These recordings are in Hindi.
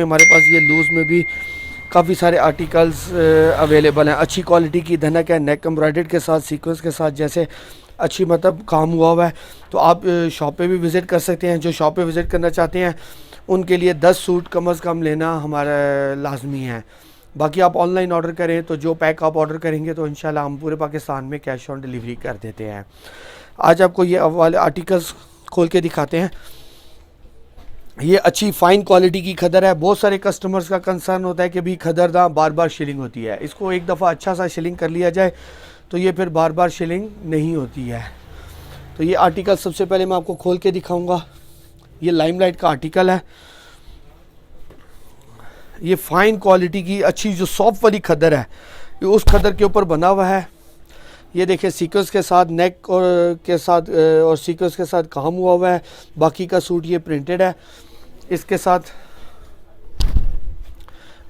हमारे पास ये लूज़ में भी काफ़ी सारे आर्टिकल्स अवेलेबल हैं। अच्छी क्वालिटी की धनक है, नेक एम्ब्रॉयडर्ड के साथ, सीक्वेंस के साथ, जैसे अच्छी मतलब काम हुआ हुआ है। तो आप शॉप पे भी विज़िट कर सकते हैं। जो शॉप पे विज़िट करना चाहते हैं उनके लिए 10 सूट कम से कम लेना हमारा लाजमी है। बाकी आप ऑनलाइन ऑर्डर करें तो जो पैक आप ऑर्डर करेंगे तो इंशाल्लाह हम पूरे पाकिस्तान में कैश ऑन डिलीवरी कर देते हैं। आज आपको ये वाले आर्टिकल्स खोल के दिखाते हैं। ये अच्छी फ़ाइन क्वालिटी की खदर है। बहुत सारे कस्टमर्स का कंसर्न होता है कि भाई खदर ना बार बार शिलिंग होती है, इसको एक दफ़ा अच्छा सा शिलिंग कर लिया जाए तो ये फिर बार बार शिलिंग नहीं होती है। तो ये आर्टिकल सबसे पहले मैं आपको खोल के दिखाऊंगा। ये लाइमलाइट का आर्टिकल है। ये फ़ाइन क्वालिटी की अच्छी जो सॉफ्ट वाली खदर है, ये उस खदर के ऊपर बना हुआ है। ये देखिए सीक्वेंस के साथ, नेक और के साथ और सीक्वेंस के साथ काम हुआ है। बाकी का सूट ये प्रिंटेड है। इसके साथ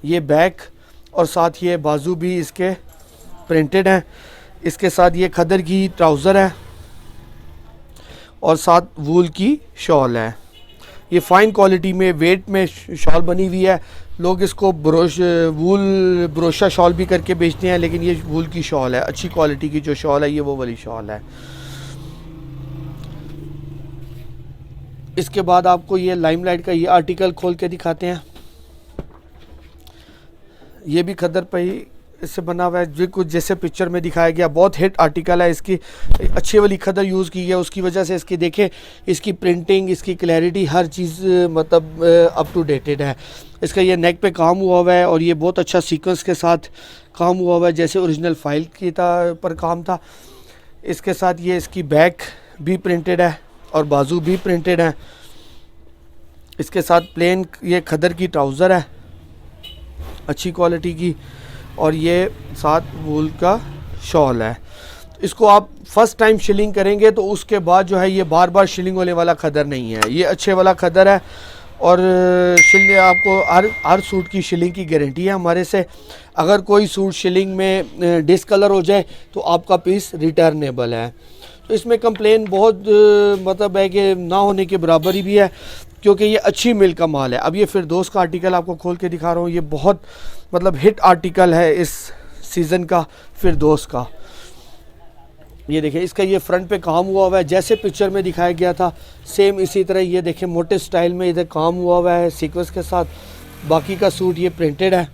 ये बैक और साथ ये बाजू भी इसके प्रिंटेड हैं। इसके साथ ये खदर की ट्राउज़र है और साथ वूल की शॉल है। ये फ़ाइन क्वालिटी में वेट में शॉल बनी हुई है। लोग इसको वूल ब्रोशा शॉल भी करके बेचते हैं, लेकिन ये वूल की शॉल है। अच्छी क्वालिटी की जो शॉल है ये वो वाली शॉल है। इसके बाद आपको ये लाइमलाइट का ये आर्टिकल खोल के दिखाते हैं। ये भी खदर पे ही इससे बना हुआ है, जो कुछ जैसे पिक्चर में दिखाया गया। बहुत हिट आर्टिकल है। इसकी अच्छी वाली खदर यूज़ की है, उसकी वजह से इसकी देखें, इसकी प्रिंटिंग, इसकी क्लैरिटी, हर चीज़ मतलब अप टू डेटेड है। इसका ये नेक पे काम हुआ है और ये बहुत अच्छा सीक्वेंस के साथ काम हुआ है, जैसे ओरिजिनल फाइल की पर काम था। इसके साथ ये इसकी बैक भी प्रिंटेड है और बाजू भी प्रिंटेड है। इसके साथ प्लेन ये खदर की ट्राउज़र है अच्छी क्वालिटी की, और ये साथ वूल का शॉल है। इसको आप फर्स्ट टाइम शिलिंग करेंगे तो उसके बाद जो है ये बार बार शिलिंग होने वाला खदर नहीं है, ये अच्छे वाला खदर है। और शिलिंग आपको हर सूट की शिलिंग की गारंटी है हमारे से। अगर कोई सूट शिलिंग में डिसकलर हो जाए तो आपका पीस रिटर्नेबल है। तो इसमें कंप्लेन बहुत मतलब है कि ना होने के बराबर ही भी है, क्योंकि ये अच्छी मिल का माल है। अब ये फिरदौस का आर्टिकल आपको खोल के दिखा रहा हूँ। ये बहुत मतलब हिट आर्टिकल है इस सीज़न का, फिरदौस का। ये देखें, इसका ये फ्रंट पे काम हुआ है जैसे पिक्चर में दिखाया गया था, सेम इसी तरह ये देखें मोटे स्टाइल में इधर काम हुआ है सीक्वेंस के साथ। बाकी का सूट ये प्रिंटेड है।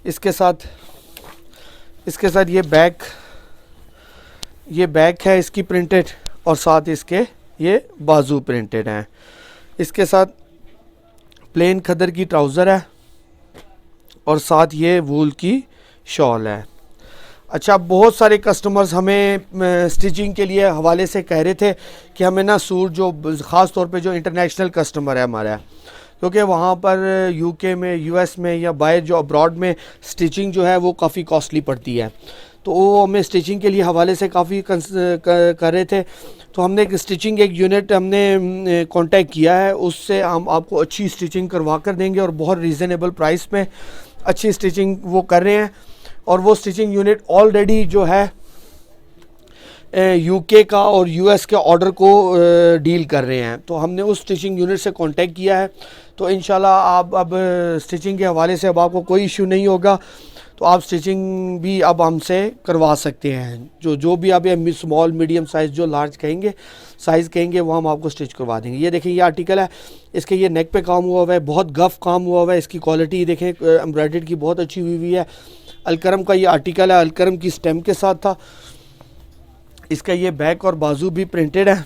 इसके साथ ये बैक है इसकी प्रिंटेड, और साथ इसके ये बाजू प्रिंटेड हैं। इसके साथ प्लेन खदर की ट्राउज़र है और साथ ये वूल की शॉल है। अच्छा, बहुत सारे कस्टमर्स हमें स्टिचिंग के लिए हवाले से कह रहे थे कि हमें ना सूट, जो ख़ास तौर पे जो इंटरनेशनल कस्टमर है हमारा, क्योंकि वहाँ पर यूके में, यूएस में या बाहर जो अब्रॉड में स्टिचिंग जो है वो काफ़ी कॉस्टली पड़ती है, तो वो हमें स्टिचिंग के लिए हवाले से काफ़ी कर रहे थे। तो हमने एक स्टिचिंग एक यूनिट हमने कांटेक्ट किया है, उससे हम आपको अच्छी स्टिचिंग करवा कर देंगे और बहुत रीज़नेबल प्राइस में अच्छी स्टिचिंग वो कर रहे हैं। और वो स्टिचिंग यूनिट ऑलरेडी जो है यूके का और यूएस के ऑर्डर को डील कर रहे हैं। तो हमने उस स्टिचिंग यूनिट से कांटेक्ट किया है। तो इंशाल्लाह आप अब स्टिचिंग के हवाले से अब आपको कोई इशू नहीं होगा। तो आप स्टिचिंग भी अब हमसे करवा सकते हैं। जो भी आप स्मॉल, मीडियम साइज़, जो लार्ज कहेंगे, साइज़ कहेंगे, वो हम आपको स्टिच करवा देंगे। ये देखें, ये आर्टिकल है, इसके ये नेक पे काम हुआ है, बहुत गफ काम हुआ है। इसकी क्वालिटी देखें एम्ब्रॉयडर्ड की बहुत अच्छी हुई है। अलकरम का ये आर्टिकल है, अलकरम की स्टेम के साथ था। इसका ये बैक और बाजू भी प्रिंटेड है।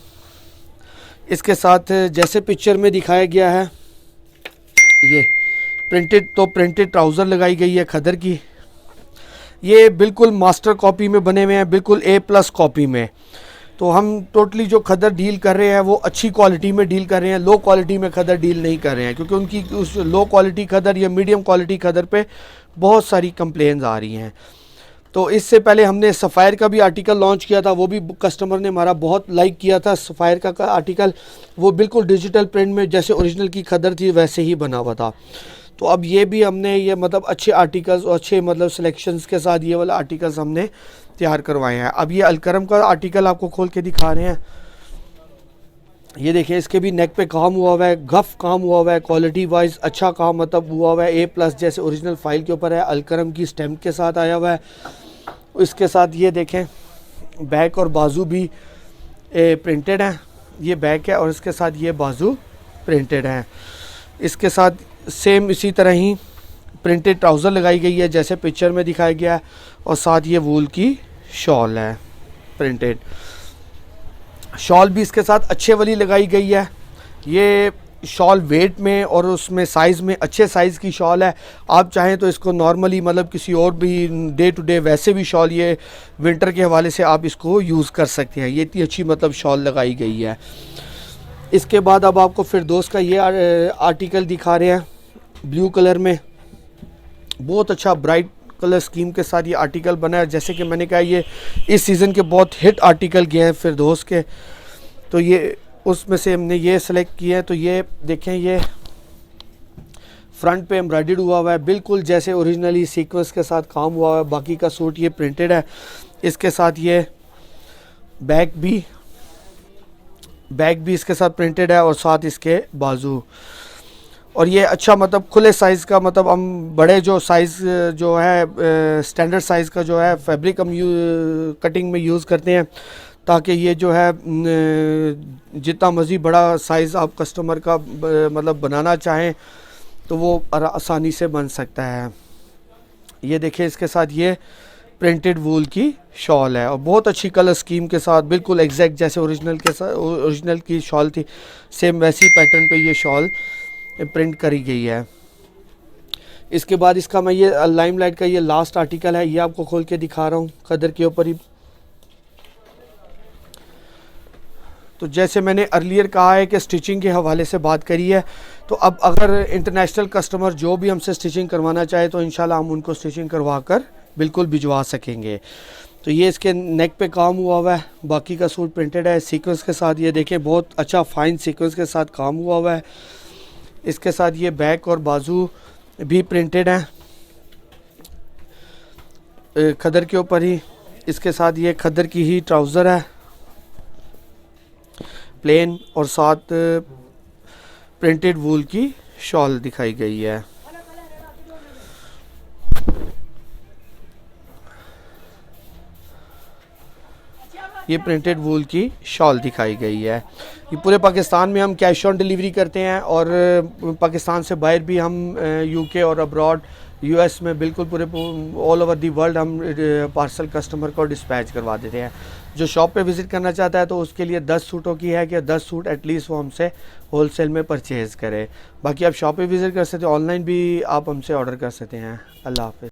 इसके साथ जैसे पिक्चर में दिखाया गया है, ये प्रिंटेड ट्राउज़र लगाई गई है खदर की। ये बिल्कुल मास्टर कॉपी में बने हुए हैं, बिल्कुल A+ कॉपी में। तो हम टोटली जो खदर डील कर रहे हैं वो अच्छी क्वालिटी में डील कर रहे हैं, लो क्वालिटी में खदर डील नहीं कर रहे हैं, क्योंकि उनकी उस लो क्वालिटी खदर या मीडियम क्वालिटी खदर पे बहुत सारी कंप्लेंट्स आ रही हैं। तो इससे पहले हमने सफ़ायर का भी आर्टिकल लॉन्च किया था, वो भी कस्टमर ने हमारा बहुत लाइक किया था। सफ़ायर का आर्टिकल वो बिल्कुल डिजिटल प्रिंट में जैसे ओरिजिनल की खदर थी वैसे ही बना हुआ था। तो अब ये भी हमने ये मतलब अच्छे आर्टिकल्स और अच्छे मतलब सिलेक्शंस के साथ ये वाला आर्टिकल्स हमने तैयार करवाए हैं। अब ये अलकरम का आर्टिकल आपको खोल के दिखा रहे हैं। ये देखिए इसके भी नेक पे काम हुआ है, गफ काम हुआ है, क्वालिटी वाइज अच्छा काम मतलब हुआ है, A+ जैसे ओरिजिनल फाइल के ऊपर है, अलकरम की स्टैम्प के साथ आया हुआ है। इसके साथ ये देखें बैक और बाजू भी प्रिंटेड है, ये बैक है और इसके साथ ये बाजू प्रिंटेड है। इसके साथ सेम इसी तरह ही प्रिंटेड ट्राउज़र लगाई गई है जैसे पिक्चर में दिखाया गया है, और साथ ये वूल की शॉल है प्रिंटेड। शॉल भी इसके साथ अच्छे वाली लगाई गई है। ये शॉल वेट में और उसमें साइज़ में अच्छे साइज़ की शॉल है। आप चाहें तो इसको नॉर्मली मतलब किसी और भी डे टू डे वैसे भी शॉल ये विंटर के हवाले से आप इसको यूज़ कर सकते हैं। ये इतनी अच्छी मतलब शॉल लगाई गई है। इसके बाद अब आपको फिरदौस का ये आर्टिकल दिखा रहे हैं ब्लू कलर में, बहुत अच्छा ब्राइट कलर स्कीम के साथ ये आर्टिकल बना है। जैसे कि मैंने कहा ये इस सीज़न के बहुत हिट आर्टिकल गए हैं फिरदौस के, तो ये उसमें से हमने ये सेलेक्ट किए हैं। तो ये देखें ये फ्रंट पे एम्ब्रॉयडर्ड हुआ है बिल्कुल जैसे ओरिजिनली सीक्वेंस के साथ काम हुआ है। बाकी का सूट ये प्रिंटेड है। इसके साथ ये बैक भी इसके साथ प्रिंटेड है और साथ इसके बाजू। और ये अच्छा मतलब खुले साइज़ का, मतलब हम बड़े जो साइज़ जो है स्टैंडर्ड साइज़ का जो है फैब्रिक हम कटिंग में यूज़ करते हैं, ताकि ये जो है जितना मर्ज़ी बड़ा साइज़ आप कस्टमर का मतलब बनाना चाहें तो वो आसानी से बन सकता है। ये देखिए इसके साथ ये प्रिंटेड वूल की शॉल है और बहुत अच्छी कलर स्कीम के साथ बिल्कुल एग्जैक्ट जैसे ओरिजिनल की शॉल थी सेम वैसी पैटर्न पे ये शॉल प्रिंट करी गई है। इसके बाद इसका मैं ये लाइमलाइट का ये लास्ट आर्टिकल है, ये आपको खोल के दिखा रहा हूँ खदर के ऊपर ही। तो जैसे मैंने अर्लियर कहा है कि स्टिचिंग के हवाले से बात करी है, तो अब अगर इंटरनेशनल कस्टमर जो भी हमसे स्टिचिंग करवाना चाहे तो इंशाल्लाह हम उनको स्टिचिंग करवा कर बिल्कुल भिजवा सकेंगे। तो ये इसके नेक पे काम हुआ है, बाकी का सूट प्रिंटेड है सीक्वेंस के साथ। ये देखें बहुत अच्छा फाइन सीक्वेंस के साथ काम हुआ है। इसके साथ ये बैक और बाजू भी प्रिंटेड है खदर के ऊपर ही। इसके साथ ये खदर की ही ट्राउज़र है प्लेन और साथ प्रिंटेड वूल की शॉल दिखाई गई है। ये प्रिंटेड वूल की शॉल दिखाई गई है। ये पूरे पाकिस्तान में हम कैश ऑन डिलीवरी करते हैं और पाकिस्तान से बाहर भी हम UK और अब्रॉड US में बिल्कुल पूरे ऑल ओवर दी वर्ल्ड हम पार्सल कस्टमर को डिस्पैच करवा देते हैं। जो शॉप पे विज़िट करना चाहता है तो उसके लिए 10 सूटों की है कि 10 सूट एटलीस्ट वो हमसे होलसेल में परचेज़ करे। बाकी आप शॉप पे विज़िट कर सकते हैं, ऑनलाइन भी आप हमसे ऑर्डर कर सकते हैं। अल्लाह हाफ़िज़।